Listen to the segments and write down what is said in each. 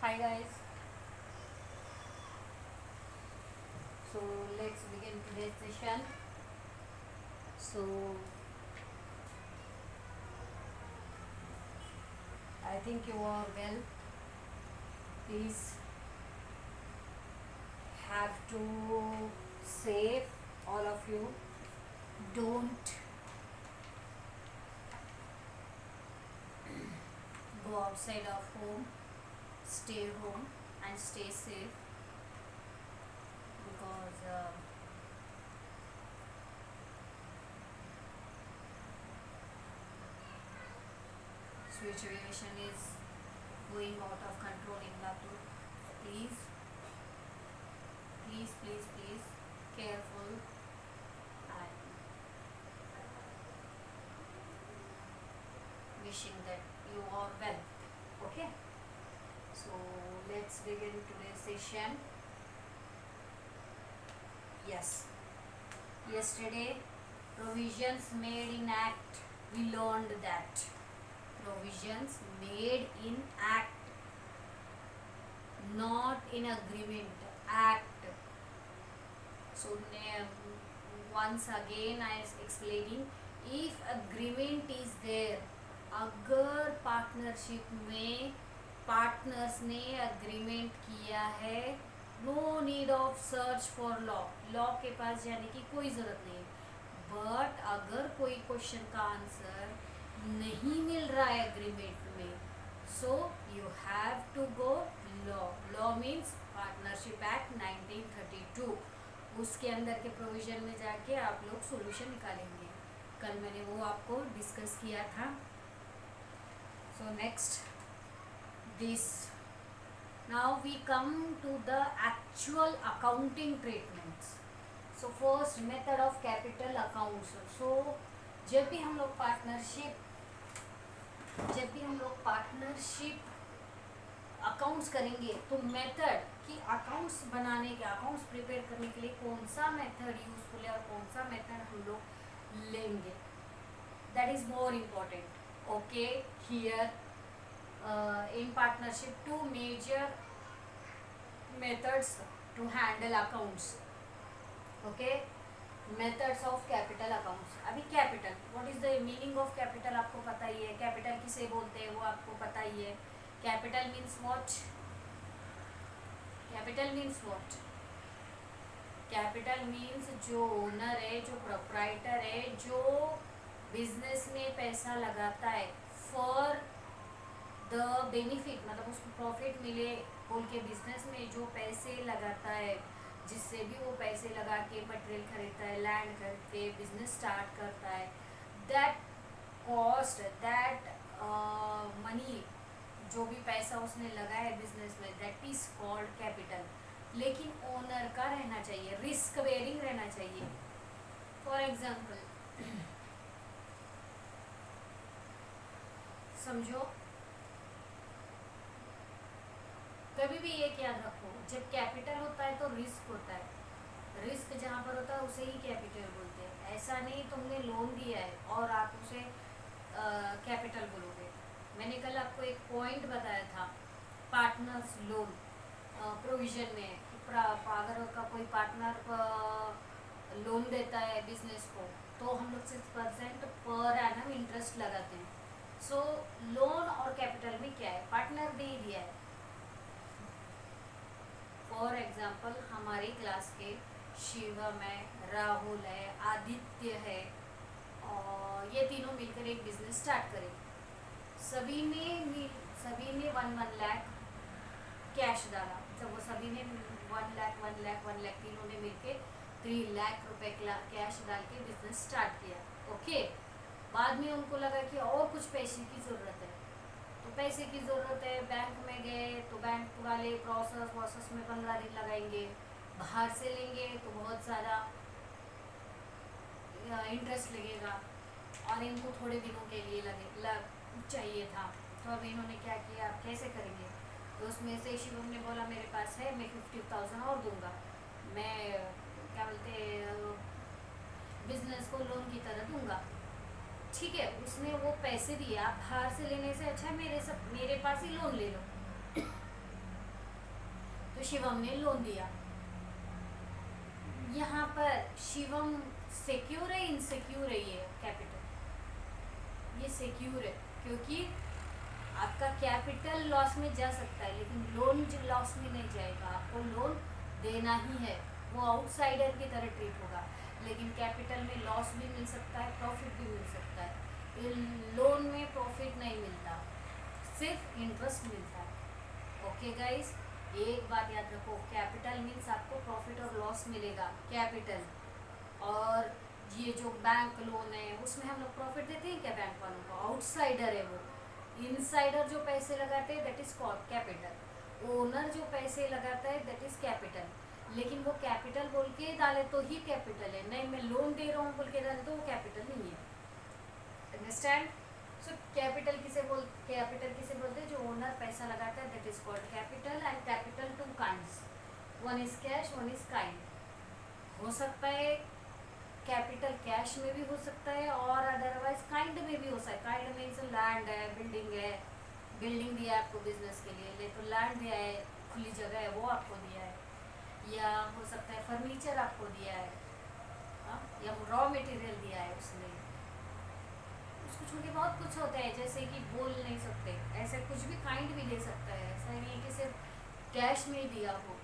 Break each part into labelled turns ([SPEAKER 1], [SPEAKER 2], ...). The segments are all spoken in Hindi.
[SPEAKER 1] Hi guys. So let's begin today's session. So I think you are well. Please have to save all of you. Don't go outside of home. Stay home and stay safe because situation is going out of control in Latur. Please, please, careful and wishing that you are well. Okay. So let's begin today's session. Yes. Yesterday, provisions made in Act. We learned that provisions made in Act, not in agreement. Act. So once again I is explaining, if agreement is there, अगर पार्टनरशिप में पार्टनर्स ने अग्रीमेंट किया है, no need of search for law, law के पास जाने की कोई ज़रूरत नहीं है. बट अगर कोई क्वेश्चन का आंसर नहीं मिल रहा है एग्रीमेंट में, so you have to go law. Law means partnership act 1932. उसके अंदर के प्रोविजन में जाके आप लोग सॉल्यूशन निकालेंगे. कल मैंने वो आपको डिस्कस किया था. So next, this. Now we come to the actual accounting treatments. So first, method of capital accounts. So जब भी हम लोग पार्टनरशिप अकाउंट्स करेंगे, तो मेथड कि अकाउंट्स बनाने के, अकाउंट्स प्रिपेयर करने के लिए कौन सा मेथड यूजफुल है और कौन सा मेथड हम लोग लेंगे, that is more important. Okay, here in partnership, two major methods to handle accounts. Okay, methods of capital accounts. अभी capital, what is the meaning of capital आपको पता ही है. capital किसे बोलते हैं वो आपको पता ही है. capital means what? capital means what? capital means जो ओनर है, जो प्रोप्राइटर है, जो बिजनेस में पैसा लगाता है फॉर द बेनिफिट, मतलब उसको प्रॉफिट मिले बोल के बिजनेस में जो पैसे लगाता है, जिससे भी वो पैसे लगा के मटेरियल खरीदता है, लैंड खरीद के बिजनेस स्टार्ट करता है, दैट कॉस्ट, दैट मनी, जो भी पैसा उसने लगाया है बिजनेस में, दैट इज कॉल्ड कैपिटल. लेकिन ओनर का रहना चाहिए, रिस्क बेयरिंग रहना चाहिए. फॉर एग्जाम्पल समझो, कभी भी एक याद रखो, जब कैपिटल होता है तो रिस्क होता है. रिस्क जहाँ पर होता है उसे ही कैपिटल बोलते हैं. ऐसा नहीं तुमने लोन दिया है और आप उसे कैपिटल बोलोगे. मैंने कल आपको एक पॉइंट बताया था, पार्टनर्स लोन प्रोविजन में. अगर का कोई पार्टनर लोन देता है बिजनेस को, तो हम लोग 6% पर एनम इंटरेस्ट लगाते हैं. सो लोन और कैपिटल में क्या है, पार्टनर दे दिया है. फॉर एग्जाम्पल हमारी क्लास के शिवम है, राहुल है, आदित्य है, और ये तीनों मिलकर एक बिजनेस स्टार्ट करें. सभी ने 1 लाख कैश डाला. जब वो सभी ने 1 लाख तीनों ने मिलकर 3 लाख रुपए कैश डाल के बिजनेस स्टार्ट किया. ओके, बाद में उनको लगा कि और कुछ पैसे की ज़रूरत है, तो पैसे की ज़रूरत है, बैंक में गए तो बैंक वाले प्रोसेस में 15 दिन लगाएंगे. बाहर से लेंगे तो बहुत सारा इंटरेस्ट लगेगा, और इनको थोड़े दिनों के लिए चाहिए था. तो अब इन्होंने क्या किया, आप कैसे करेंगे. तो उसमें से शिवम ने बोला मेरे पास है, मैं 50,000 और दूंगा, मैं क्या बोलते बिजनेस को लोन की तरह दूंगा. ठीक है, उसने वो पैसे दिए. आप बाहर से लेने से अच्छा मेरे पास ही लोन ले लो. तो शिवम ने लोन दिया। यहाँ पर शिवम सिक्योर है इनसिक्योर है? ये कैपिटल ये सिक्योर है, क्योंकि आपका कैपिटल लॉस में जा सकता है लेकिन लोन लॉस में नहीं जाएगा। आपको लोन देना ही है, वो आउटसाइडर की तरह ट्रीट होगा। लेकिन कैपिटल में लॉस भी मिल सकता है, प्रॉफिट भी मिल सकता है। ये लोन में प्रॉफिट नहीं मिलता, सिर्फ इंटरेस्ट मिलता है। ओके गाइस, एक बात याद रखो, कैपिटल मीन्स आपको प्रॉफिट और लॉस मिलेगा, कैपिटल। और ये जो बैंक लोन है उसमें हम लोग प्रॉफिट देते हैं क्या बैंक वालों को? आउटसाइडर है वो। इनसाइडर जो पैसे लगाते हैं that is called capital. Owner जो पैसे लगाता है दैट इज कैपिटल। लेकिन वो कैपिटल बोल के डाले तो ही कैपिटल है, नहीं मैं लोन दे रहा हूँ बोल के डाले तो वो कैपिटल नहीं है। अंडरस्टैंड? सो कैपिटल किसे बोलते हैं? जो ओनर पैसा लगाता है that is called capital. And capital two kinds, one is cash, one is kind. हो सकता है कैपिटल कैश में भी हो सकता है और अदरवाइज काइंड में भी हो सकता है। काइंड मीन्स लैंड है, बिल्डिंग है, बिल्डिंग दिया है आपको बिजनेस के लिए, ले तो लैंड दिया है, खुली जगह है वो आपको दिया है। या हो सकता है फर्नीचर आपको दिया है, हाँ? या रॉ मटेरियल दिया है उसने। उसको छोड़ के बहुत कुछ होता है जैसे कि बोल नहीं सकते, ऐसे कुछ भी काइंड भी दे सकता है। ऐसा नहीं है कि सिर्फ कैश में दिया हो,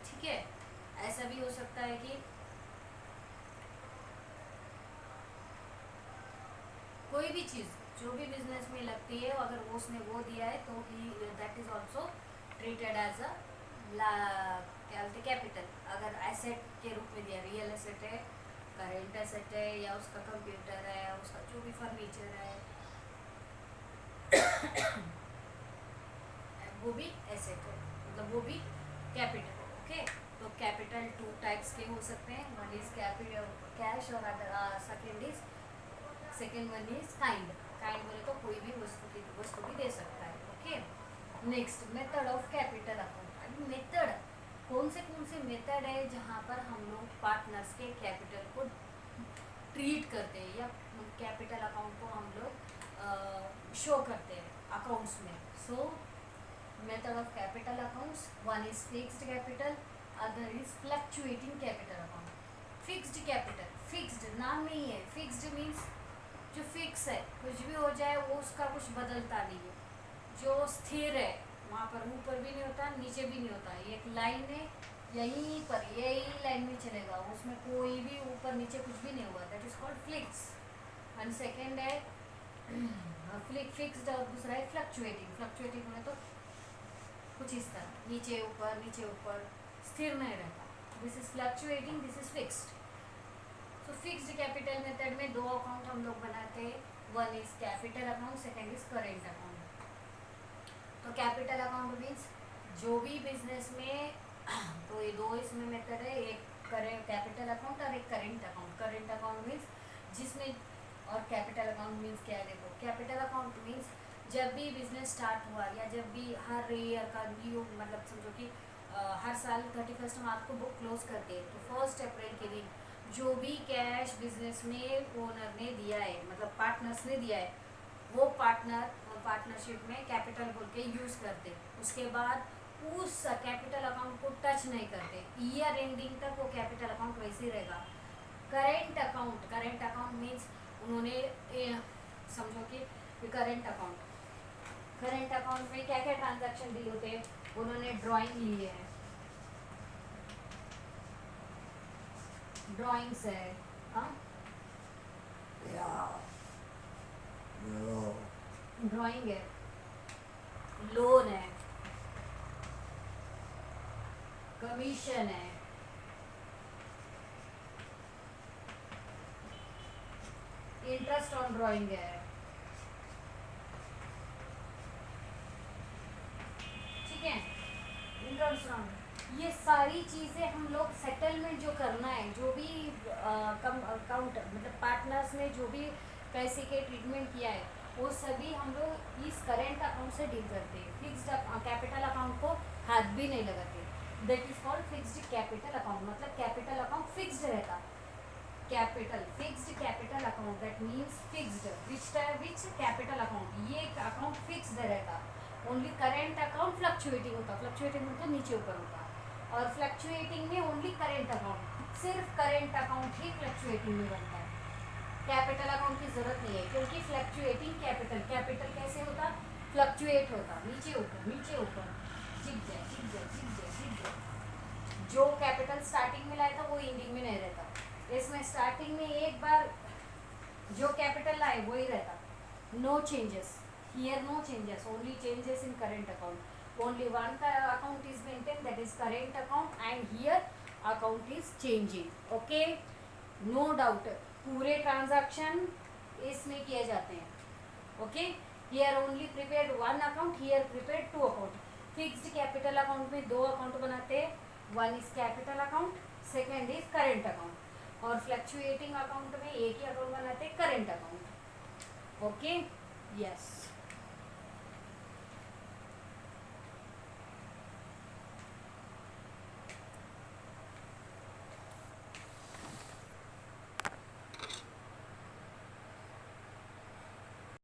[SPEAKER 1] ठीक है? ऐसा भी हो सकता है कि कोई भी चीज़ जो भी बिजनेस में लगती है अगर वो उसने वो दिया है तो ही that is also treated as a क्या बोलते कैपिटल। अगर एसेट के रूप में दिया, रियल एसेट है, करेंट एसेट है, या उसका कंप्यूटर है, उसका जो भी फर्नीचर है वो भी एसेट है, मतलब वो भी कैपिटल है। ओके, तो कैपिटल टू टाइप्स के हो सकते हैं, वन इज कैपिटल कैश और second one is kind. Kind बोले तो कोई भी वस्तु भी दे सकता है। Okay, next method of capital account. Method कौन से मेथड है जहाँ पर हम लोग पार्टनर्स के कैपिटल को ट्रीट करते हैं या कैपिटल अकाउंट को हम लोग शो करते हैं अकाउंट्स में। सो method of capital accounts, one is fixed capital, other is fluctuating capital account. Fixed capital, fixed नाम नहीं है, फिक्स्ड मीन्स जो फिक्स है, कुछ भी हो जाए वो उसका कुछ बदलता नहीं है, जो स्थिर है वहाँ पर ऊपर भी नहीं होता नीचे भी नहीं होता, एक लाइन है यहीं पर यही लाइन में चलेगा, उसमें कोई भी ऊपर नीचे कुछ भी नहीं होगा, that is called fix. And second है फिक्स्ड और दूसरा है फ्लक्चुएटिंग। फ्लक्चुएटिंग होने तो कुछ इस तरह नीचे ऊपर स्थिर नहीं रहता, this is fluctuating, this is fixed. तो फिक्स्ड कैपिटल मेथड में दो अकाउंट हम लोग बनाते हैं, one is capital account, second is current account. तो कैपिटल अकाउंट मीन्स जो भी बिजनेस में तो ये दो इसमें मेथड है, एक कैपिटल अकाउंट और एक current account. Current account means जिसमें, और कैपिटल अकाउंट मीन्स क्या है? देखो, कैपिटल अकाउंट मीन्स जब भी बिजनेस स्टार्ट हुआ या जब भी हर ईयर का न्यू, मतलब समझो कि हर साल 31 मार्च को बुक क्लोज करते हैं, तो 1 अप्रैल के दिन जो भी कैश बिजनेस में ओनर ने दिया है, मतलब पार्टनर्स ने दिया है, वो पार्टनरशिप में कैपिटल बोल के यूज़ करते। उसके बाद उस कैपिटल अकाउंट को टच नहीं करते, ईयर एंडिंग तक वो कैपिटल अकाउंट वैसे ही रहेगा। करेंट अकाउंट मीन्स उन्होंने समझो कि करेंट अकाउंट में क्या क्या ट्रांजैक्शन डील होते हैं, उन्होंने ड्राइंग ली है, ड्राइंग्स है, हाँ ड्राइंग है, लोन है, कमीशन है, इंटरेस्ट ऑन ड्राइंग है, ठीक है? इंटरेस्ट ऑन, ये सारी चीज़ें हम लोग सेटलमेंट जो करना है, जो भी अकाउंट मतलब पार्टनर्स ने जो भी पैसे के ट्रीटमेंट किया है वो सभी हम लोग इस करेंट अकाउंट से डील करते हैं। फिक्स्ड कैपिटल अकाउंट को हाथ भी नहीं लगाते, that is called fixed capital account. मतलब कैपिटल अकाउंट फिक्स्ड रहता, fixed capital account that means fixed which capital account, ये अकाउंट फिक्स्ड रहेगा, ओनली करेंट अकाउंट फ्लक्चुएटिंग होता, फ्लक्चुएटिंग मतलब नीचे ऊपर होता, और फ्लक्चुएटिंग में ओनली करेंट अकाउंट, सिर्फ करेंट अकाउंट ही फ्लक्चुएटिंग में बनता है। कैपिटल अकाउंट की जरूरत नहीं है, क्योंकि फ्लक्चुएटिंग कैपिटल, कैपिटल कैसे होता, फ्लक्चुएट होता, नीचे ऊपर नीचे ऊपर, चिप जाए चिप जाए चिप जाए चिप जाए। जो कैपिटल स्टार्टिंग में लाया था वो एंडिंग में नहीं रहता, इसमें स्टार्टिंग में एक बार जो कैपिटल लाए वही रहता, no changes here, no changes, only changes in current account, only one account is maintain, that is current account, and here account is changing. Okay, no doubt, पूरे ट्रांजैक्शन इसमें किए जाते हैं। Okay, here only prepared one account, here prepared two account. Fixed capital account में दो अकाउंट बनाते हैं, one is capital account, second is current account, और फ्लक्चुएटिंग अकाउंट में एक ही अकाउंट बनाते हैं, करेंट अकाउंट। Okay, yes.